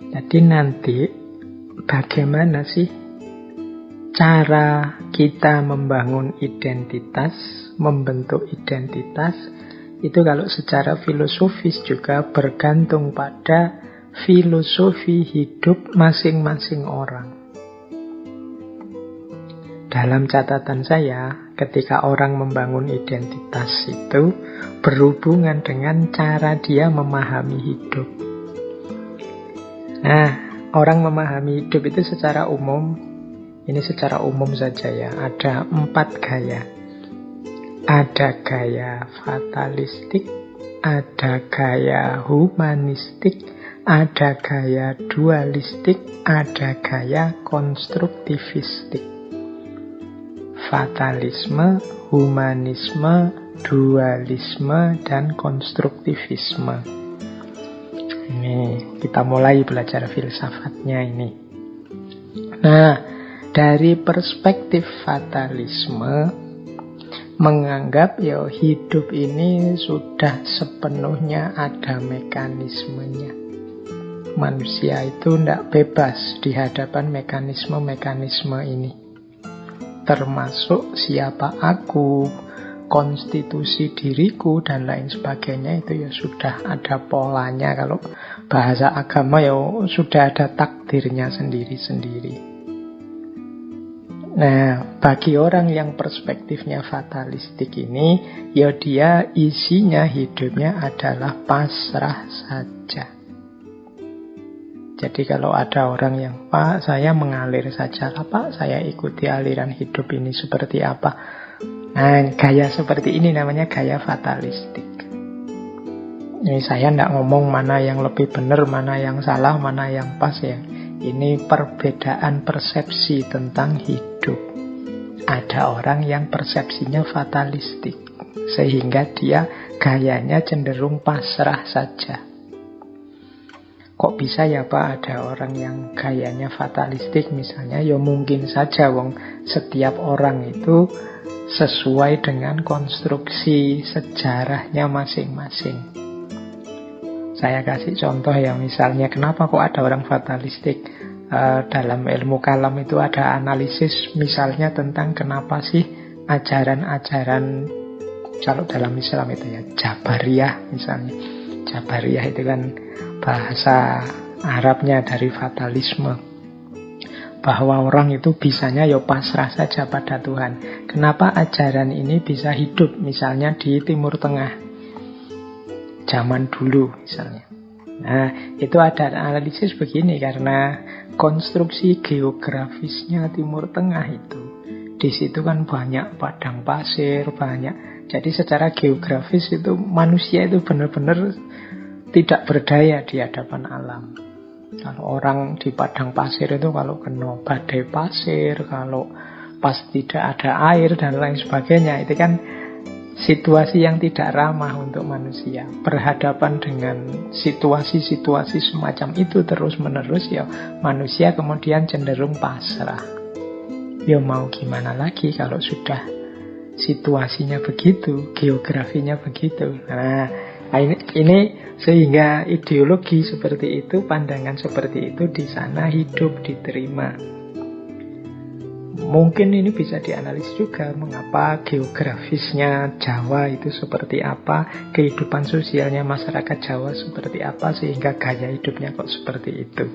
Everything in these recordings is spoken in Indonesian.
Jadi nanti bagaimana sih cara kita membangun identitas, membentuk identitas, itu kalau secara filosofis juga bergantung pada filosofi hidup masing-masing orang. Dalam catatan saya, ketika orang membangun identitas itu berhubungan dengan cara dia memahami hidup. Nah, orang memahami hidup itu secara umum, ini secara umum saja ya, ada 4 gaya. Ada gaya fatalistik, ada gaya humanistik, ada gaya dualistik, ada gaya konstruktivistik. Fatalisme, humanisme, dualisme, dan konstruktivisme. Ini kita mulai belajar filsafatnya ini. Nah, dari perspektif fatalisme, menganggap ya hidup ini sudah sepenuhnya ada mekanismenya. Manusia itu tidak bebas di hadapan mekanisme-mekanisme ini. Termasuk siapa aku, konstitusi diriku, dan lain sebagainya, itu ya sudah ada polanya. Kalau bahasa agama ya sudah ada takdirnya sendiri-sendiri. Nah, bagi orang yang perspektifnya fatalistik ini, ya dia isinya hidupnya adalah pasrah saja. Jadi kalau ada orang yang, Pak, saya mengalir saja lah, Pak, saya ikuti aliran hidup ini seperti apa. Nah, gaya seperti ini namanya gaya fatalistik. Ini saya tidak ngomong mana yang lebih benar, mana yang salah, mana yang pas ya. Ini perbedaan persepsi tentang hidup. Ada orang yang persepsinya fatalistik, sehingga dia gayanya cenderung pasrah saja. Kok bisa ya Pak ada orang yang gayanya fatalistik misalnya? Ya mungkin saja wong setiap orang itu sesuai dengan konstruksi sejarahnya masing-masing. Saya kasih contoh ya, misalnya kenapa kok ada orang fatalistik? Dalam ilmu kalam itu ada analisis misalnya tentang kenapa sih ajaran-ajaran, kalau dalam Islam itu ya Jabariyah misalnya. Jabariyah itu kan bahasa Arabnya dari fatalisme, bahwa orang itu bisanya ya pasrah saja pada Tuhan. Kenapa ajaran ini bisa hidup misalnya di Timur Tengah zaman dulu misalnya. Nah, itu ada analisis begini, karena konstruksi geografisnya Timur Tengah itu, di situ kan banyak padang pasir, banyak. Jadi secara geografis itu manusia itu benar-benar tidak berdaya di hadapan alam. Kalau orang di padang pasir itu kalau kena badai pasir, kalau pas tidak ada air dan lain sebagainya, itu kan situasi yang tidak ramah untuk manusia. Berhadapan dengan situasi-situasi semacam itu terus-menerus, ya manusia kemudian cenderung pasrah. Ya mau gimana lagi kalau sudah situasinya begitu, geografinya begitu. Nah, ini sehingga ideologi seperti itu, pandangan seperti itu di sana hidup, diterima. Mungkin ini bisa dianalisis juga mengapa geografisnya Jawa itu seperti apa, kehidupan sosialnya masyarakat Jawa seperti apa, sehingga gaya hidupnya kok seperti itu.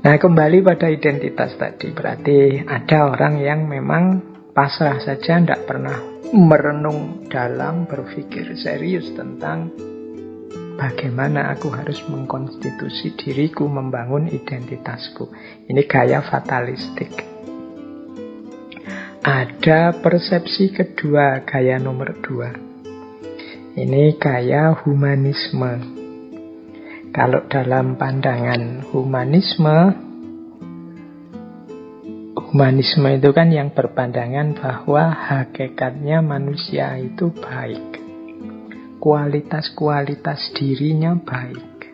Nah, kembali pada identitas tadi, berarti ada orang yang memang pasrah saja, tidak pernah merenung dalam, berpikir serius tentang bagaimana aku harus mengkonstitusi diriku, membangun identitasku. Ini gaya fatalistik. Ada persepsi kedua, gaya nomor 2. Ini gaya humanisme. Kalau dalam pandangan humanisme itu kan yang berpandangan bahwa hakikatnya manusia itu baik. Kualitas-kualitas dirinya baik.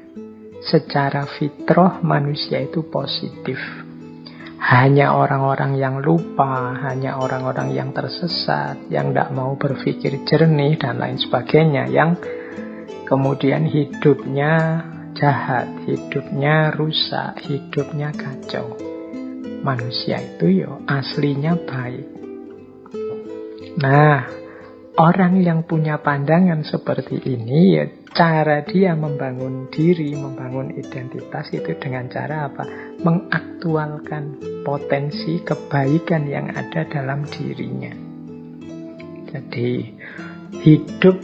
Secara fitrah manusia itu positif. Hanya orang-orang yang lupa, hanya orang-orang yang tersesat, yang tidak mau berpikir jernih dan lain sebagainya, yang kemudian hidupnya jahat, hidupnya rusak, hidupnya kacau. Manusia itu aslinya baik. Nah, orang yang punya pandangan seperti ini, cara dia membangun diri, membangun identitas itu dengan cara apa? Mengaktualkan potensi kebaikan yang ada dalam dirinya. Jadi, hidup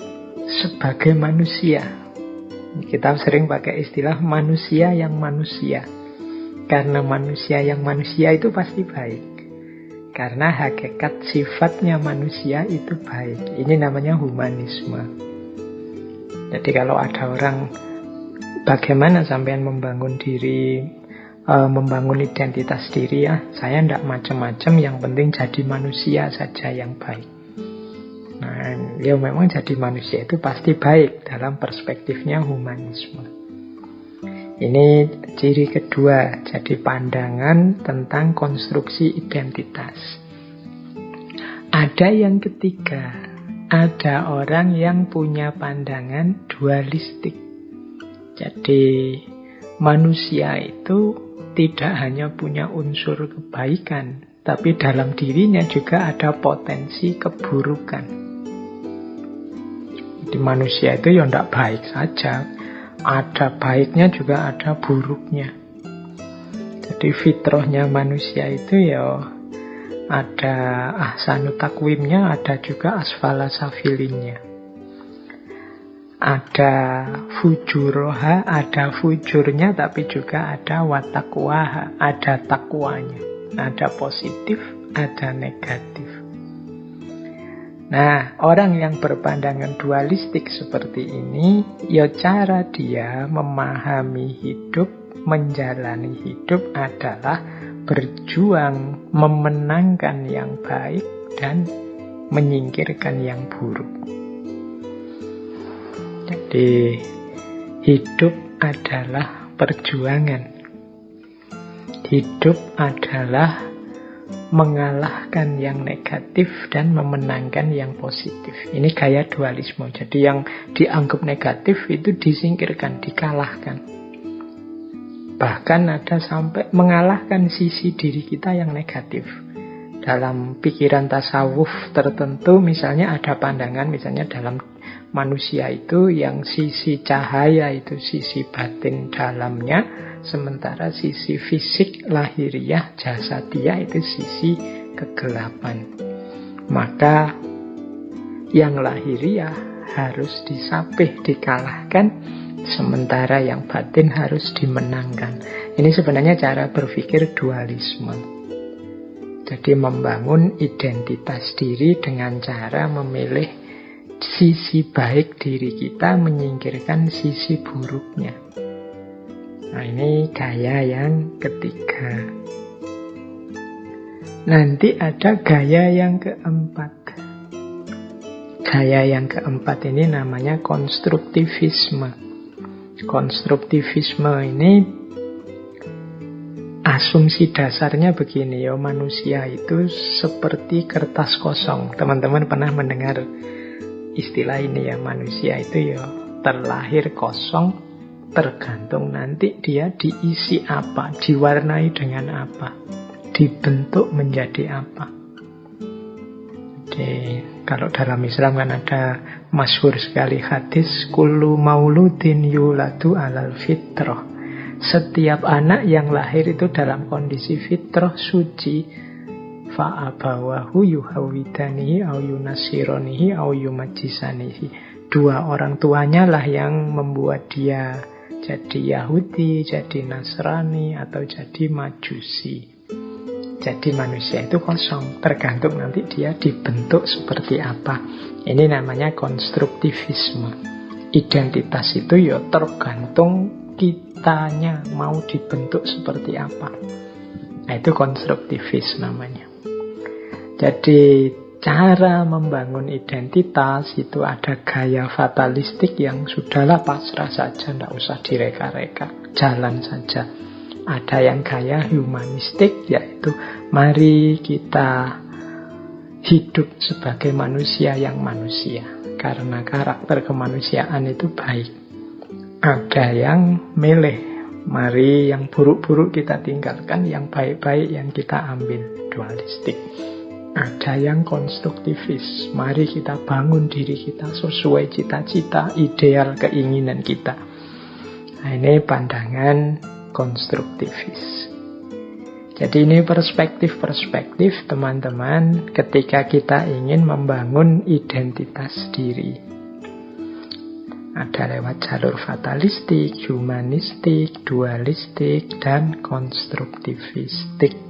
sebagai manusia. Kita sering pakai istilah manusia yang manusia. Karena manusia yang manusia itu pasti baik. Karena hakikat sifatnya manusia itu baik. Ini namanya humanisme. Jadi kalau ada orang, bagaimana sampean membangun diri, membangun identitas diri ya, saya tidak macam-macam, yang penting jadi manusia saja yang baik. Nah, memang jadi manusia itu pasti baik dalam perspektifnya humanisme. Ini ciri kedua, jadi pandangan tentang konstruksi identitas. Ada yang ketiga, ada orang yang punya pandangan dualistik. Jadi manusia itu tidak hanya punya unsur kebaikan, tapi dalam dirinya juga ada potensi keburukan. Jadi manusia itu tidak baik saja. Ada baiknya juga ada buruknya. Jadi fitrahnya manusia itu ada ahsanu takwimnya, ada juga asfala safilinnya. Ada fujuroha, ada fujurnya, tapi juga ada watakwaha, ada takwanya. Ada positif, ada negatif. Nah, orang yang berpandangan dualistik seperti ini, cara dia memahami hidup, menjalani hidup adalah berjuang memenangkan yang baik dan menyingkirkan yang buruk. Jadi, hidup adalah perjuangan. Hidup adalah mengalahkan yang negatif dan memenangkan yang positif. Ini gaya dualisme. Jadi yang dianggap negatif itu disingkirkan, dikalahkan. Bahkan ada sampai mengalahkan sisi diri kita yang negatif. Dalam pikiran tasawuf tertentu, misalnya ada pandangan, misalnya dalam manusia itu yang sisi cahaya itu sisi batin dalamnya, sementara sisi fisik lahiriah jasadiah itu sisi kegelapan. Maka yang lahiriah harus disapih, dikalahkan, sementara yang batin harus dimenangkan. Ini sebenarnya cara berpikir dualisme. Jadi membangun identitas diri dengan cara memilih sisi baik diri kita, menyingkirkan sisi buruknya. Nah, ini gaya yang ketiga. Nanti ada gaya yang keempat. Gaya yang keempat ini namanya konstruktivisme. Konstruktivisme ini asumsi dasarnya begini, manusia itu seperti kertas kosong. Teman-teman pernah mendengar istilah ini ya, manusia itu terlahir kosong, tergantung nanti dia diisi apa, diwarnai dengan apa, dibentuk menjadi apa. Jadi kalau dalam Islam kan ada masyhur sekali hadis, kullu mauludin yuladu alal fitrah. Setiap anak yang lahir itu dalam kondisi fitrah suci. Fa'abawahu yuhawidanihi au yunasironihi au yumajisanihi. Dua orang tuanya lah yang membuat dia jadi Yahudi, jadi Nasrani, atau jadi Majusi. Jadi manusia itu kosong, tergantung nanti dia dibentuk seperti apa. Ini namanya konstruktivisme. Identitas itu tergantung kitanya mau dibentuk seperti apa. Nah, itu konstruktivis namanya. Jadi cara membangun identitas itu ada gaya fatalistik yang sudahlah pasrah saja, tidak usah direka-reka, jalan saja. Ada yang gaya humanistik, yaitu mari kita hidup sebagai manusia yang manusia, karena karakter kemanusiaan itu baik. Ada yang milih, mari yang buruk-buruk kita tinggalkan, yang baik-baik yang kita ambil, dualistik. Ada yang konstruktivis, mari kita bangun diri kita sesuai cita-cita, ideal, keinginan kita. Nah, ini pandangan konstruktivis. Jadi ini perspektif-perspektif teman-teman ketika kita ingin membangun identitas diri. Ada lewat jalur fatalistik, humanistik, dualistik, dan konstruktivistik.